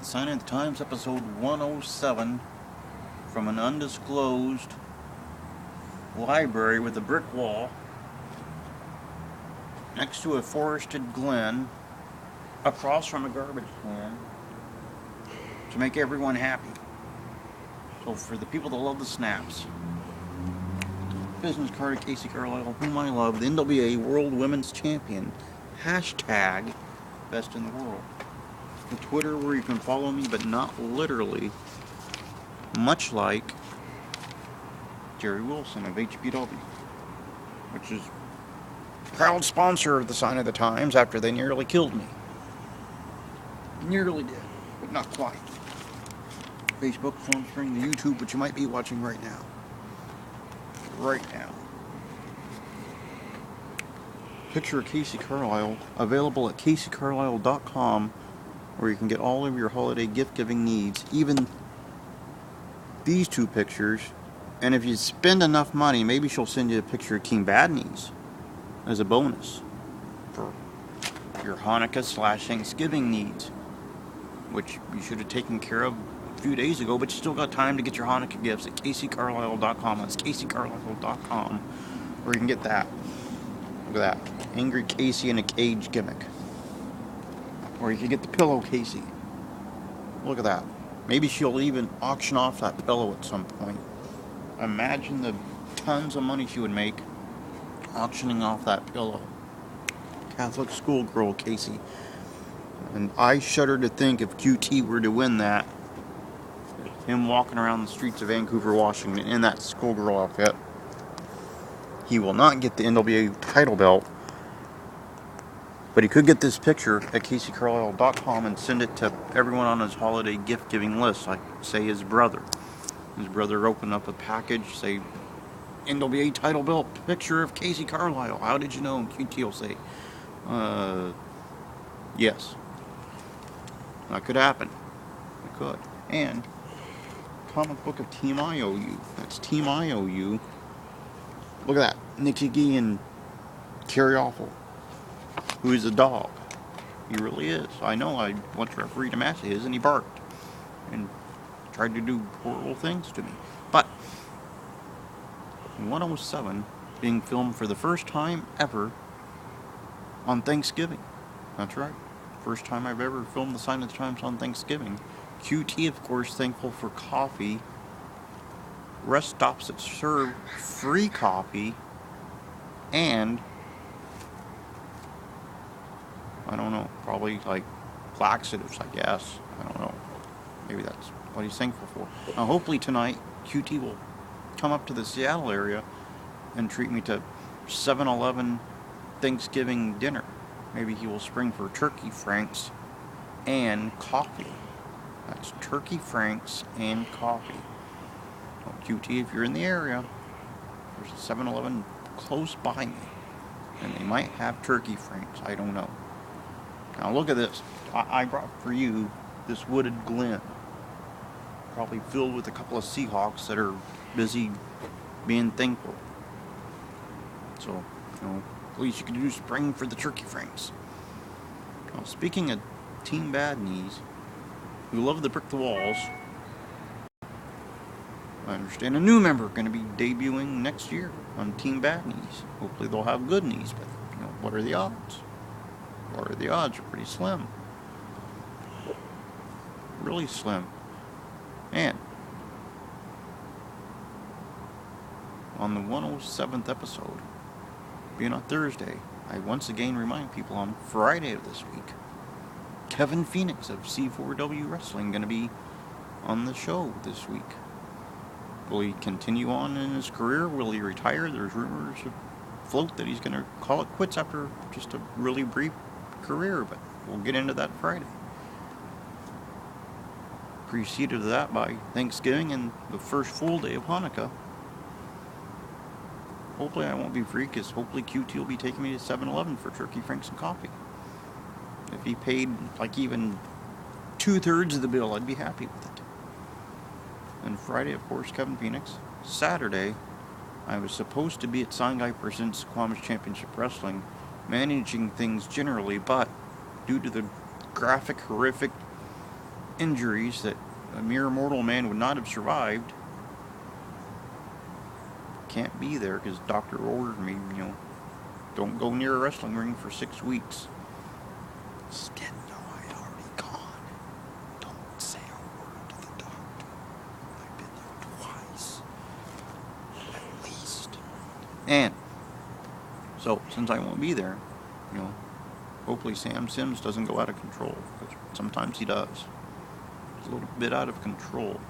Sign of the Times, episode 107, from an undisclosed library with a brick wall next to a forested glen across from a garbage can to make everyone happy. So for the people that love the snaps, business card of Casey Carlisle, whom I love, the NWA World Women's Champion, hashtag best in the world. The Twitter where you can follow me, but not literally, much like Jerry Wilson of HPW, which is proud sponsor of the Sign of the Times after they nearly killed me. Nearly did, but not quite. Facebook sponsoring the YouTube, which you might be watching right now. Right now. Picture of Casey Carlisle, available at caseycarlisle.com, where you can get all of your holiday gift-giving needs, even these two pictures. And if you spend enough money, maybe she'll send you a picture of King Bad Knees as a bonus for your Hanukkah/Thanksgiving needs, which you should have taken care of a few days ago, but you still got time to get your Hanukkah gifts at caseycarlisle.com. That's caseycarlisle.com, where you can get that. Look at that. Angry Casey in a cage gimmick. Or you could get the pillow Casey. Look at that. Maybe she'll even auction off that pillow at some point. Imagine the tons of money she would make auctioning off that pillow. Catholic schoolgirl Casey. And I shudder to think if QT were to win that, him walking around the streets of Vancouver, Washington in that schoolgirl outfit. He will not get the NWA title belt, but he could get this picture at caseycarlisle.com and send it to everyone on his holiday gift-giving list, like, say, his brother. His brother opened up a package, say, NWA title belt, picture of Casey Carlisle. How did you know? And QT will say, yes. That could happen. It could. And comic book of Team IOU. That's Team IOU. Look at that. Nikki G and Kerry Awful, who is a dog. He really is. I know. I once refereed a match of his and he barked and tried to do horrible things to me. But 107 being filmed for the first time ever on Thanksgiving. That's right. First time I've ever filmed the Sign of the Times on Thanksgiving. QT, of course, thankful for coffee. Rest stops that serve free coffee. And I don't know, probably like laxatives, I guess. I don't know. Maybe that's what he's thankful for. Now, hopefully tonight, QT will come up to the Seattle area and treat me to 7-Eleven Thanksgiving dinner. Maybe he will spring for turkey franks and coffee. That's turkey franks and coffee. Well, QT, if you're in the area, there's a 7-Eleven close by me, and they might have turkey franks. I don't know. Now look at this. I brought for you this wooded glen, probably filled with a couple of Seahawks that are busy being thankful. So, at least you can do spring for the turkey franks. Now, speaking of Team Bad Knees, who love to brick the walls, I understand a new member going to be debuting next year on Team Bad Knees. Hopefully they'll have good knees, but what are the odds? What are the odds? Are pretty slim. Really slim. And on the 107th episode, being on Thursday, I once again remind people on Friday of this week, Kevin Phoenix of C4W Wrestling going to be on the show this week. Will he continue on in his career? Will he retire? There's rumors afloat that he's going to call it quits after just a really brief career, but we'll get into that Friday. Preceded that by Thanksgiving and the first full day of Hanukkah. Hopefully I won't be free, because hopefully QT will be taking me to 7-Eleven for turkey franks and coffee. If he paid like even 2/3 of the bill, I'd be happy with it. And Friday, of course, Kevin Phoenix. Saturday, I was supposed to be at Sign Guy Presents Squadron Championship Wrestling, managing things generally, but due to the graphic, horrific injuries that a mere mortal man would not have survived. Can't be there because doctor ordered me, don't go near a wrestling ring for 6 weeks. Just didn't know I'd already gone. Don't say a word to the doctor. I've been there twice. At least. And so, since I won't be there, hopefully Sam Sims doesn't go out of control. Because sometimes he does. He's a little bit out of control.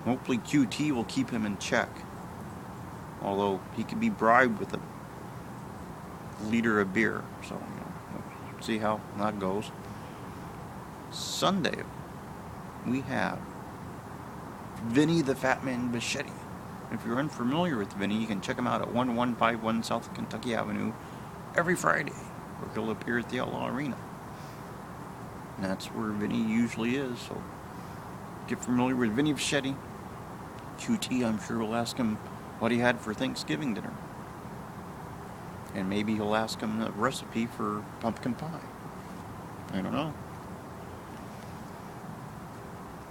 Hopefully QT will keep him in check. Although he could be bribed with a liter of beer. So, we'll see how that goes. Sunday, we have Vinny the Fat Man Bichetti. If you're unfamiliar with Vinny, you can check him out at 1151 South Kentucky Avenue every Friday, where he'll appear at the Outlaw Arena. And that's where Vinny usually is, so get familiar with Vinny Bichetti. QT, I'm sure, will ask him what he had for Thanksgiving dinner. And maybe he'll ask him a recipe for pumpkin pie. I don't know.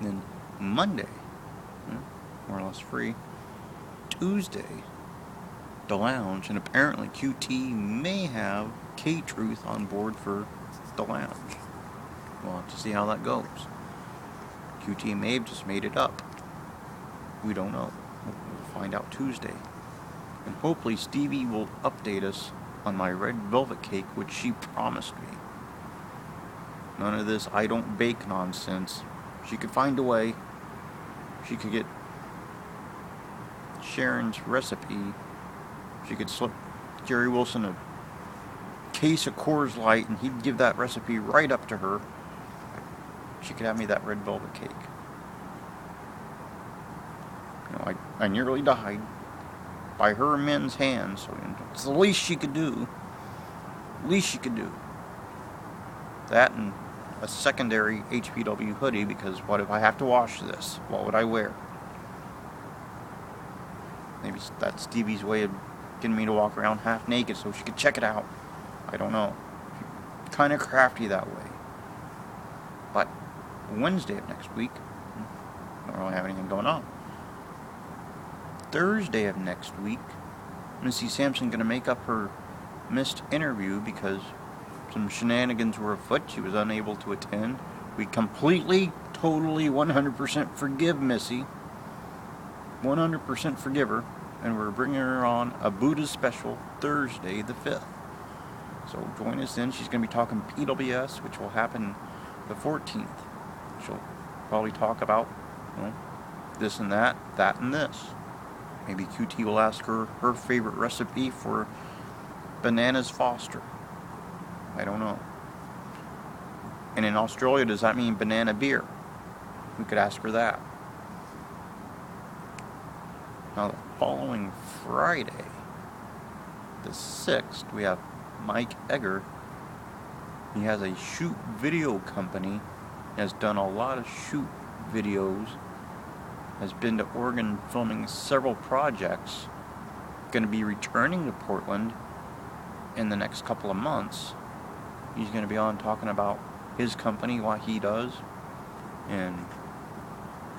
And then Monday, more or less free. Tuesday, the lounge, and apparently QT may have K-Truth on board for the lounge. We'll have to see how that goes. QT may have just made it up. We don't know. We'll find out Tuesday. And hopefully Stevie will update us on my red velvet cake, which she promised me. None of this I don't bake nonsense. She could find a way. She could get Sharon's recipe. She could slip Jerry Wilson a case of Coors Light and he'd give that recipe right up to her. She could have me that red velvet cake. I nearly died by her men's hands, so it's the least she could do. Least she could do. That and a secondary HPW hoodie, because what if I have to wash this? What would I wear? Maybe that's Stevie's way of getting me to walk around half naked so she could check it out. I don't know. She's kind of crafty that way. But Wednesday of next week, don't really have anything going on. Thursday of next week, Missy Sampson going to make up her missed interview because some shenanigans were afoot. She was unable to attend. We completely, totally, 100% forgive Missy. 100% forgive her. And we're bringing her on a Buddha special Thursday the 5th. So join us then. She's going to be talking PWS, which will happen the 14th. She'll probably talk about, this and that and this. Maybe QT will ask her her favorite recipe for bananas Foster. I don't know. And in Australia, does that mean banana beer? We could ask her that. Now, the following Friday, the 6th, we have Mike Egger. He has a shoot video company. He has done a lot of shoot videos. Has been to Oregon filming several projects. Going to be returning to Portland in the next couple of months. He's going to be on talking about his company, what he does, and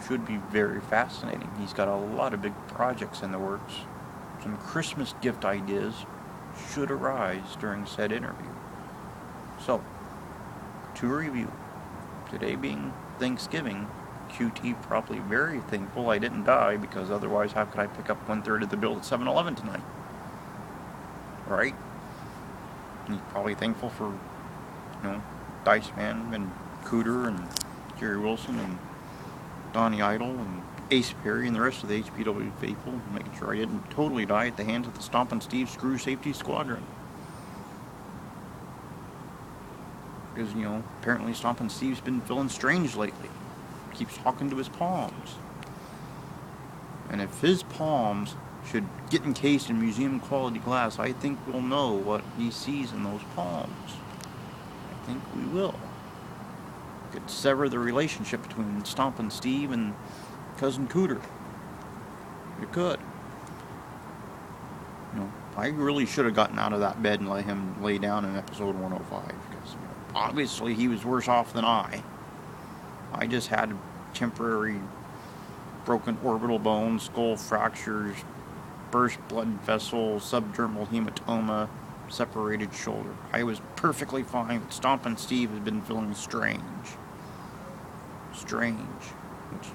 should be very fascinating. He's got a lot of big projects in the works. Some Christmas gift ideas should arise during said interview. So, to review, today being Thanksgiving, QT probably very thankful I didn't die, because otherwise how could I pick up 1/3 of the bill at 7-Eleven tonight? Right? And he's probably thankful for, Dice Man and Cooter and Jerry Wilson and Donnie Idol and Ace Perry and the rest of the HPW faithful, making sure I didn't totally die at the hands of the Stompin' Steve Screw Safety Squadron. Because, apparently Stompin' Steve's been feeling strange lately. Keeps talking to his palms. And if his palms should get encased in museum quality glass, I think we'll know what he sees in those palms. I think we will. Could sever the relationship between Stompin' Steve and Cousin Cooter. It could. I really should have gotten out of that bed and let him lay down in episode 105, because obviously he was worse off than I. I just had temporary broken orbital bone, skull fractures, burst blood vessel, subdermal hematoma, separated shoulder. I was perfectly fine, but Stompin' Steve has been feeling strange. Which,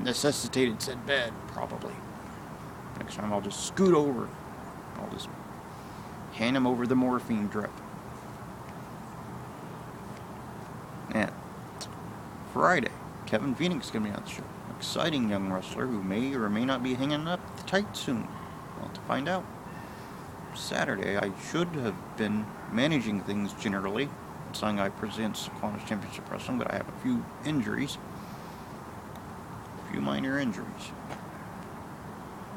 necessitated said bed, probably. Next time I'll just scoot over. I'll just hand him over the morphine drip. And Friday, Kevin Phoenix is going to be on the show. Exciting young wrestler who may or may not be hanging up the tight soon. We'll have to find out. Saturday, I should have been managing things generally. Saying I present Squadron Championship Wrestling, but I have a few injuries. A few minor injuries.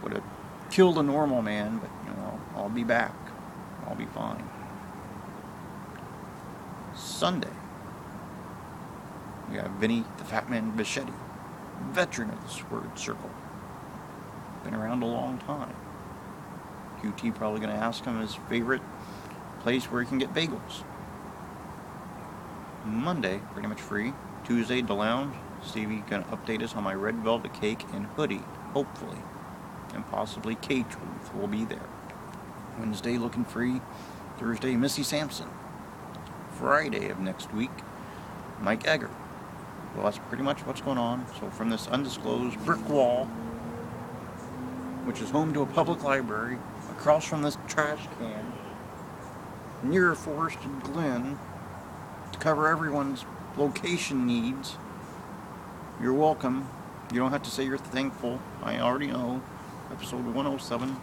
Would have killed a normal man, but I'll be back. I'll be fine. Sunday, we have Vinny the Fat Man Bichetti, veteran of the Squared Circle. Been around a long time. QT probably going to ask him his favorite place where he can get bagels. Monday, pretty much free. Tuesday, the lounge. Stevie going to update us on my red velvet cake and hoodie, hopefully. And possibly K-Truth will be there. Wednesday, looking free. Thursday, Missy Sampson. Friday of next week, Mike Egger. Well, that's pretty much what's going on. So from this undisclosed brick wall, which is home to a public library, across from this trash can, near Forest and Glen, to cover everyone's location needs. You're welcome. You don't have to say you're thankful. I already know. Episode 107.